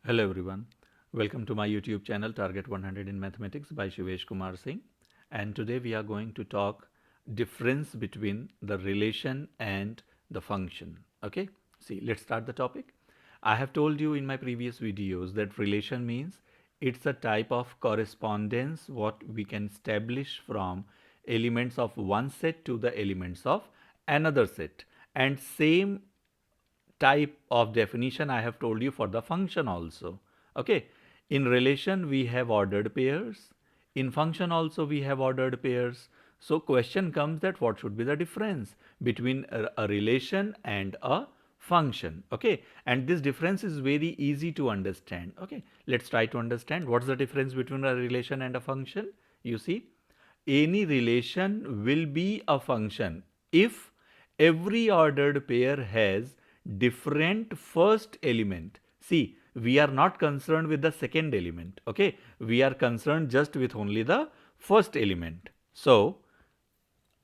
Hello everyone. Welcome to my YouTube channel Target 100 in Mathematics by Shivesh Kumar Singh. And today we are going to talk difference between the relation and the function. Okay? See, let's start the topic. I have told you in my previous videos that relation means it's a type of correspondence what we can establish from elements of one set to the elements of another set. And same type of definition I have told you for the function also. Okay. In relation, we have ordered pairs. In function also, we have ordered pairs. So question comes that what should be the difference between a relation and a function. Okay. And this difference is very easy to understand. Okay. Let's try to understand what's the difference between a relation and a function. You see, any relation will be a function if every ordered pair has different first element. See, we are not concerned with the second element. Okay, we are concerned just with only the first element. So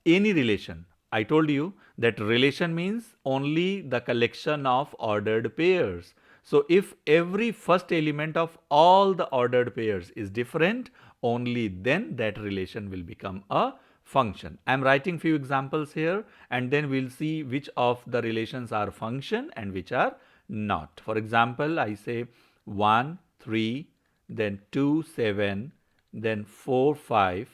any relation, I told you that relation means only the collection of ordered pairs. So if every first element of all the ordered pairs is different, only then that relation will become a function. I am writing few examples here and then we'll see which of the relations are function and which are not. For example, I say 1, 3, then 2, 7, then 4, 5,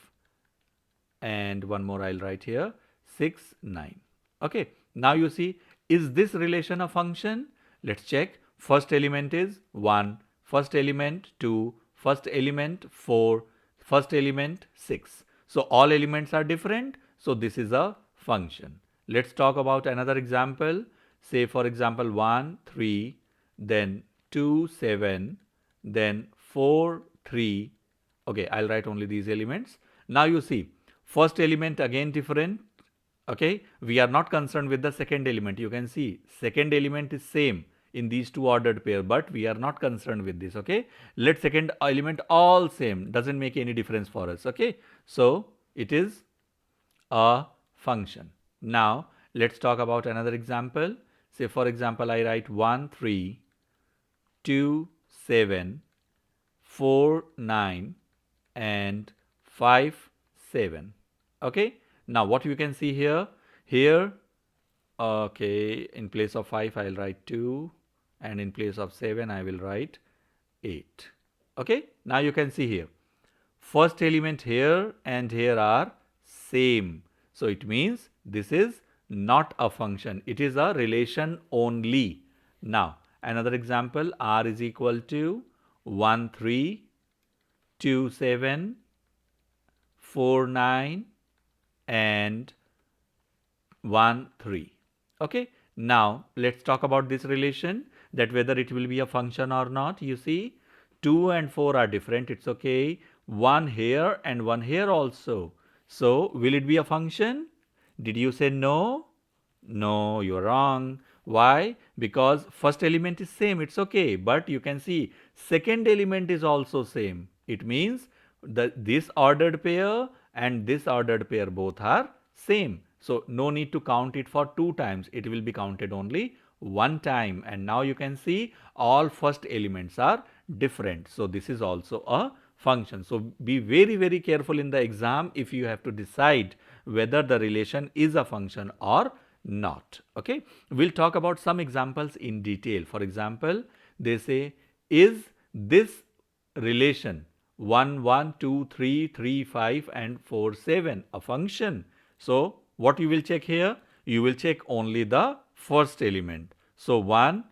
and one more I'll write here 6, 9. Okay, now you see, is this relation a function? Let's check. First element is 1, first element 2, first element 4, first element 6. So all elements are different, so this is a function. Let's talk about another example. Say for example 1, 3, then 2, 7, then 4, 3. Okay, I'll write only these elements. Now you see, first element again different. Okay, we are not concerned with the second element. You can see second element is same in these two ordered pair, but we are not concerned with this. Okay, let second element all same, doesn't make any difference for us. Okay, so it is a function. Now let's talk about another example. Say for example I write 1, 3, 2, 7, 4, 9, and 5, 7. Okay, now what you can see here, okay, in place of 5 I'll write 2 and in place of 7 I will write 8. Okay, now you can see here first element here and here are same, so it means this is not a function, it is a relation only. Now another example, r is equal to 1, 3, 2, 7, 4, 9, and 1, 3. Okay, now let's talk about this relation, that whether it will be a function or not. You see 2 and 4 are different, it's okay, 1 here and 1 here also. So will it be a function? Did you say no? No, you're wrong. Why? Because first element is same, it's okay, but you can see second element is also same. It means that this ordered pair and this ordered pair both are same. So no need to count it for 2 times. It will be counted only 1 time. And now you can see all first elements are different. So this is also a function. So be very, very careful in the exam if you have to decide whether the relation is a function or not. Okay, we'll talk about some examples in detail. For example, they say, is this relation 1, 1, 2, 3, 3, 5 and 4, 7 a function? So what you will check here? You will check only the first element. So 1,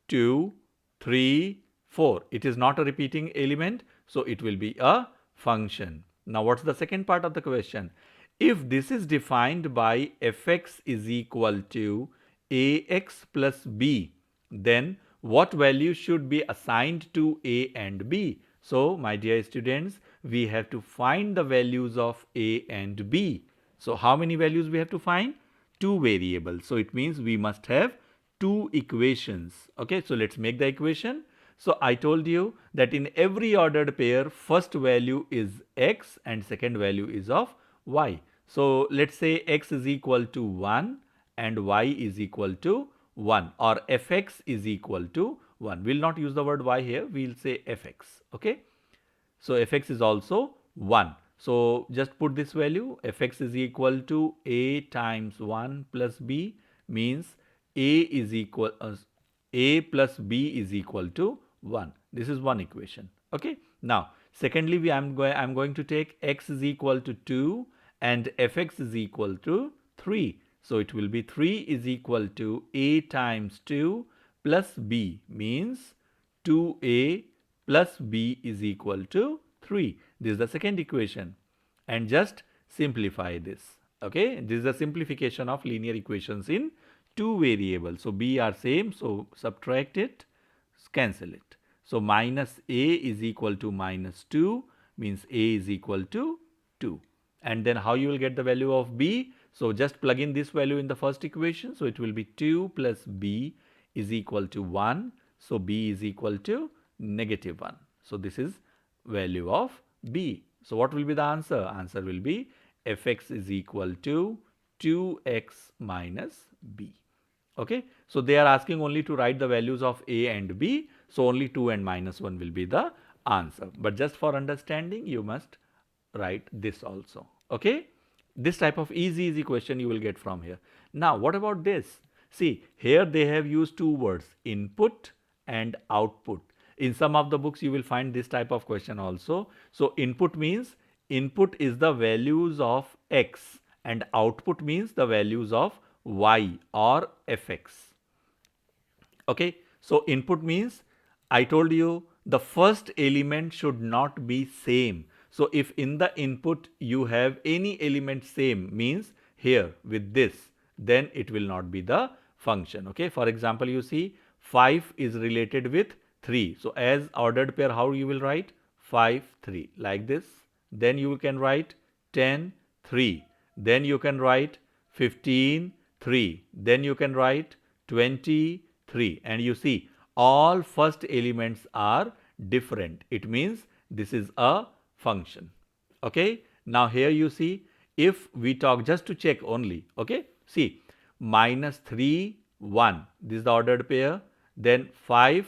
2, 3, 4. It is not a repeating element, so it will be a function. Now what's the second part of the question? If this is defined by fx is equal to ax plus b, then what value should be assigned to a and b? So my dear students, we have to find the values of a and b. So how many values we have to find? 2 variables. So it means we must have 2 equations. Okay, so let's make the equation. So I told you that in every ordered pair, first value is x and second value is of y. So let's say x is equal to 1 and y is equal to 1, or fx is equal to 1. We'll not use the word y here, we'll say fx. Okay, so fx is also 1. So just put this value, fx is equal to a times 1 plus b, means a is equal a plus b is equal to 1. This is one equation. Okay, now secondly I'm going to take x is equal to 2 and fx is equal to 3. So it will be 3 is equal to a times 2 plus b, means 2a plus b is equal to 3. This is the second equation, and just simplify this. Okay, this is a simplification of linear equations in two variables. So b are same, so subtract it, cancel it. So minus a is equal to minus 2, means a is equal to 2. And then how you will get the value of b? So just plug in this value in the first equation. So it will be 2 plus b is equal to 1. So b is equal to negative 1. So this is value of b. So what will be the answer? Answer will be fx is equal to 2x minus b. Okay, so they are asking only to write the values of a and b. So only 2 and minus 1 will be the answer. But just for understanding, you must write this also. Okay, this type of easy question you will get from here. Now what about this? See, here they have used two words, input and output. In some of the books you will find this type of question also. So input means input is the values of x and output means the values of y or fx. Okay, so input means I told you the first element should not be same. So if in the input you have any element same, means here with this, then it will not be the function. Okay, for example, you see 5 is related with 3. So as ordered pair, how you will write? 5, 3 like this. Then you can write 10, 3. Then you can write 15, 3. Then you can write 23. And you see all first elements are different. It means this is a function. Okay. Now here you see, if we talk just to check only. Okay. See, minus 3, 1. This is the ordered pair. Then 5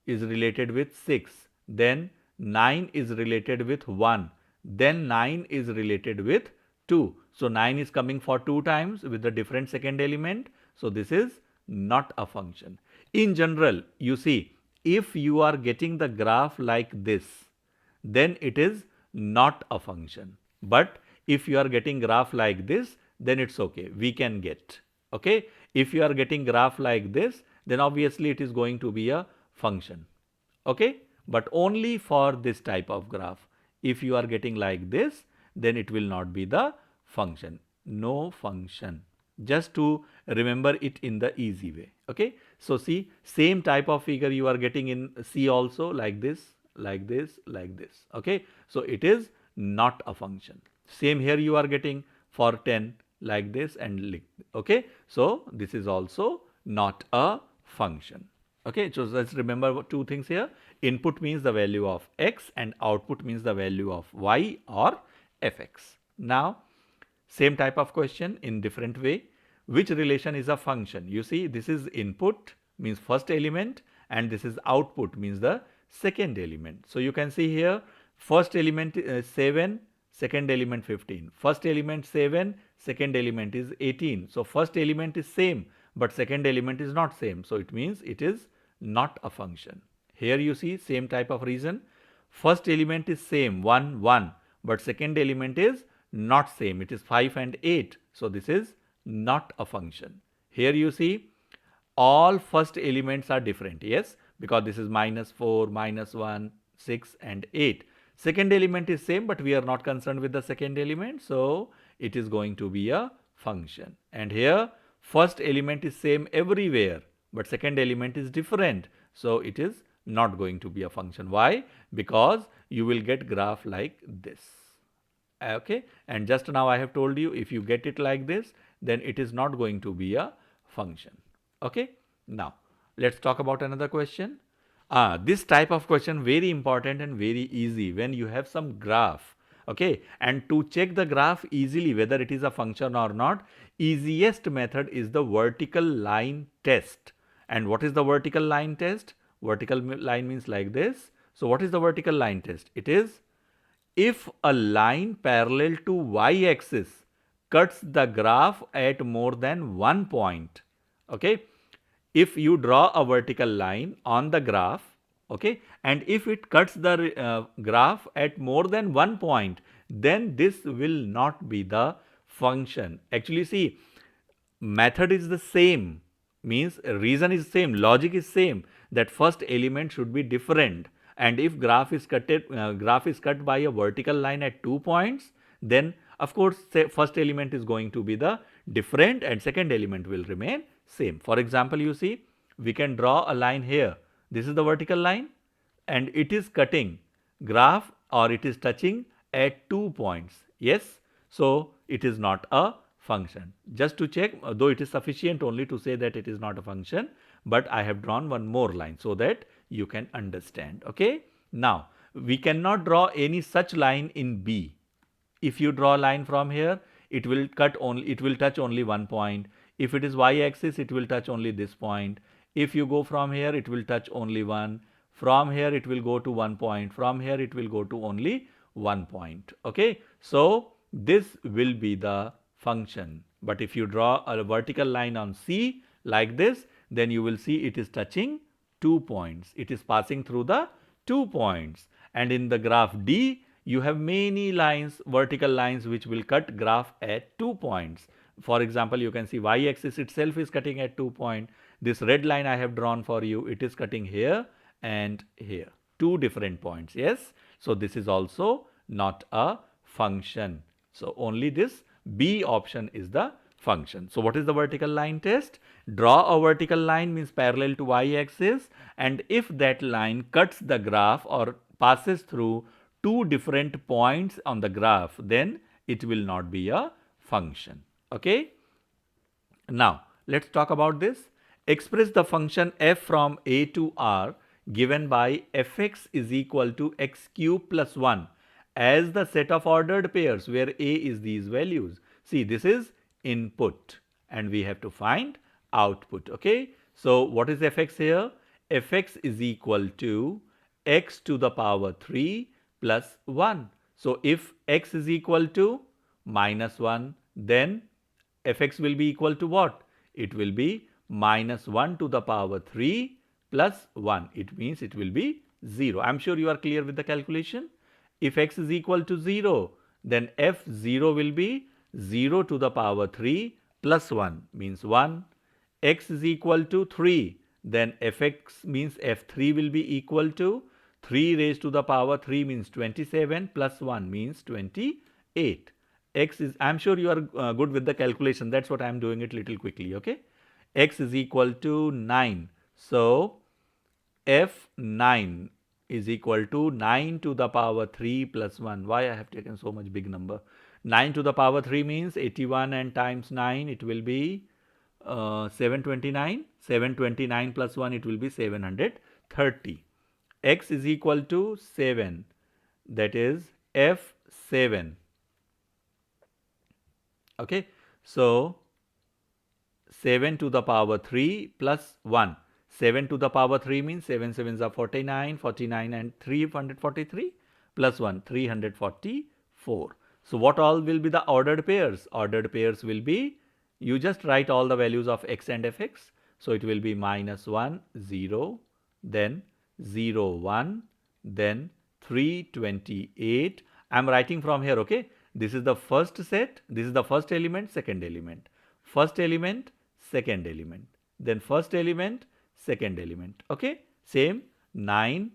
is related with 6. Then 9 is related with 1. Then 9 is related with 2. So 9 is coming for 2 times with the different second element. So this is not a function. In general, you see, if you are getting the graph like this, then it is not a function. But if you are getting graph like this, then it's okay, we can get. Okay, if you are getting graph like this, then obviously it is going to be a function. Okay, but only for this type of graph. If you are getting like this, then it will not be the function. No function. Just to remember it in the easy way. Okay, so see, same type of figure you are getting in C also, like this, like this, like this. Okay, so it is not a function. Same here you are getting for 10 like this and okay, so this is also not a function. Okay, so let's remember two things here. Input means the value of x and output means the value of y or fx. Now same type of question in different way. Which relation is a function? You see, this is input means first element and this is output means the second element. So you can see here, first element 7, second element 15. First element 7, second element is 18. So first element is same but second element is not same. So it means it is not a function. Here you see same type of reason. First element is same 1, 1 but second element is not same, it is 5 and 8. So this is not a function. Here you see all first elements are different, yes, because this is minus 4, minus 1, 6 and 8. Second element is same but we are not concerned with the second element, so it is going to be a function. And here first element is same everywhere but second element is different, so it is not going to be a function. Why? Because you will get graph like this. Okay, and just now I have told you, if you get it like this, then it is not going to be a function. Okay, now let's talk about another question. This type of question very important and very easy when you have some graph. Okay, and to check the graph easily whether it is a function or not, easiest method is the vertical line test. And what is the vertical line test? Vertical line means like this. So what is the vertical line test? It is if a line parallel to y-axis cuts the graph at more than one point. Okay, if you draw a vertical line on the graph, okay, and if it cuts the graph at more than one point, then this will not be the function. Actually, see, method is the same, means reason is same, logic is same, that first element should be different, and if graph is cut by a vertical line at 2 points, then of course first element is going to be the different and second element will remain same. For example, you see, we can draw a line here. This is the vertical line and it is cutting graph, or it is touching at 2 points. Yes, so it is not a function. Just to check, though it is sufficient only to say that it is not a function, but I have drawn one more line so that you can understand. Okay, now we cannot draw any such line in B. If you draw a line from here, it will touch only one point. If it is y-axis, it will touch only this point. If you go from here, it will touch only one. From here, it will go to 1 point. From here, it will go to only 1 point. Okay, so this will be the function. But if you draw a vertical line on C like this, then you will see it is touching 2 points. It is passing through the 2 points. And in the graph D, you have many lines, vertical lines, which will cut graph at 2 points. For example, you can see y-axis itself is cutting at 2 points. This red line I have drawn for you, it is cutting here and here, 2 different points. Yes, so this is also not a function. So only this B option is the function. So what is the vertical line test? Draw a vertical line, means parallel to y-axis, and if that line cuts the graph or passes through 2 different points on the graph, then it will not be a function. Okay, now let's talk about this. Express the function f from a to r given by fx is equal to x cube plus 1 as the set of ordered pairs where a is these values. See, this is input and we have to find output. Okay, so what is fx here? Fx is equal to x to the power 3 plus 1. So if x is equal to minus 1, then fx will be equal to what? It will be minus 1 to the power 3 plus 1. It means it will be 0. I am sure you are clear with the calculation. If x is equal to 0, then f0 will be 0 to the power 3 plus 1 means 1. X is equal to 3, then fx means f3 will be equal to 3 raised to the power 3 means 27 plus 1 means 28. X is, I am sure you are good with the calculation, that's what I am doing it little quickly. Okay, x is equal to 9. So f9 is equal to 9 to the power 3 plus 1. Why I have taken so much big number? 9 to the power 3 means 81 and times 9 it will be 729. 729 plus 1 it will be 730. X is equal to 7, that is f7. Okay, so 7 to the power 3 plus 1. 7 to the power 3 means 7 sevens are 49, 49 and 343 plus 1, 344. So what all will be the ordered pairs? Ordered pairs will be, you just write all the values of x and fx. So it will be minus 1, 0, then 0, 1, then 328. I am writing from here, okay? This is the first set, this is the first element, second element. First element, second element. Then first element, second element. Okay? Same 9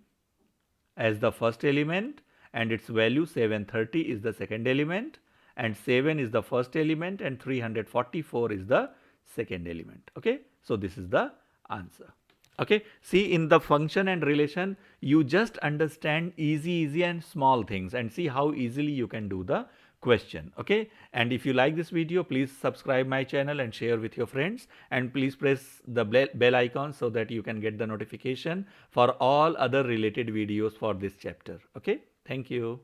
as the first element and its value 730 is the second element and 7 is the first element and 344 is the second element. Okay? So this is the answer. Okay, see, in the function and relation, you just understand easy and small things and see how easily you can do the question. Okay, and if you like this video, please subscribe my channel and share with your friends, and please press the bell icon so that you can get the notification for all other related videos for this chapter. Okay, thank you.